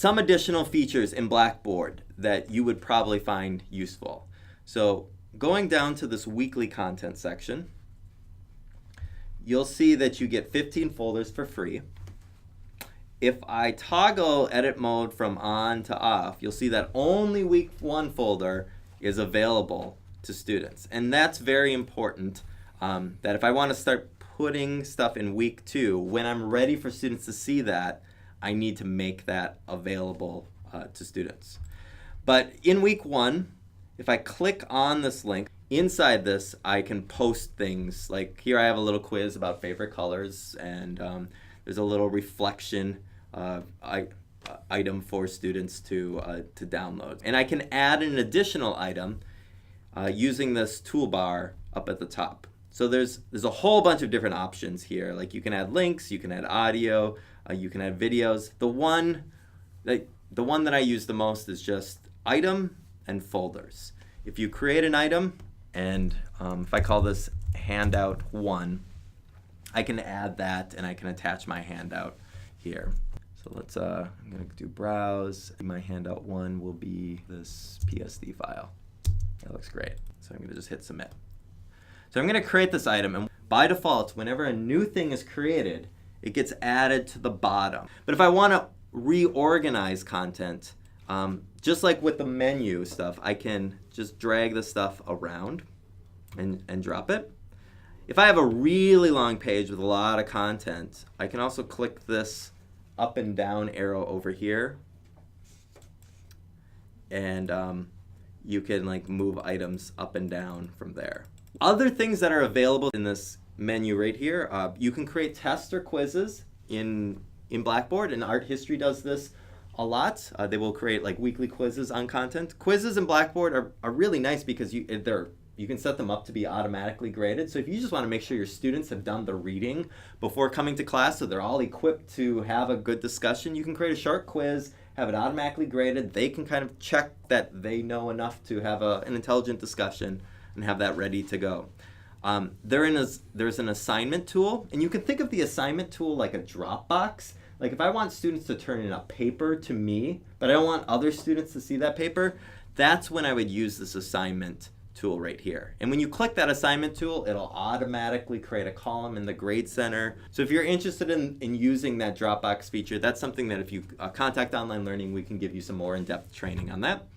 some additional features in Blackboard that you would probably find useful. So going down to this weekly content section, you'll see that you get 15 folders for free. If I toggle edit mode from on to off, you'll see that only week 1 folder is available to students. And that's very important, that if I want to start putting stuff in week 2, when I'm ready for students to see that, I need to make that available to students. But in week 1, if I click on this link, inside this I can post things. Like here I have a little quiz about favorite colors, and there's a little reflection item for students to download. And I can add an additional item using this toolbar up at the top. So there's a whole bunch of different options here. Like you can add links, you can add audio, you can add videos. The one that I use the most is just item and folders. If you create an item, and if I call this handout 1, I can add that and I can attach my handout here. So let's, I'm gonna do browse. My handout 1 will be this PSD file. That looks great. So I'm gonna just hit submit. So I'm gonna create this item, and by default, whenever a new thing is created, it gets added to the bottom. But if I wanna reorganize content, just like with the menu stuff, I can just drag the stuff around and drop it. If I have a really long page with a lot of content, I can also click this up and down arrow over here, and you can like move items up and down from there. Other things that are available in this menu right here, you can create tests or quizzes in Blackboard, and art history does this a lot. They will create like weekly quizzes on content. Quizzes in Blackboard are really nice because you can set them up to be automatically graded. So if you just want to make sure your students have done the reading before coming to class so they're all equipped to have a good discussion, you can create a short quiz, have it automatically graded. They can kind of check that they know enough to have an intelligent discussion and have that ready to go. There's an assignment tool, and you can think of the assignment tool like a Dropbox. Like if I want students to turn in a paper to me, but I don't want other students to see that paper, that's when I would use this assignment tool right here. And when you click that assignment tool, it'll automatically create a column in the Grade Center. So if you're interested in using that Dropbox feature, that's something that if you contact Online Learning, we can give you some more in-depth training on that.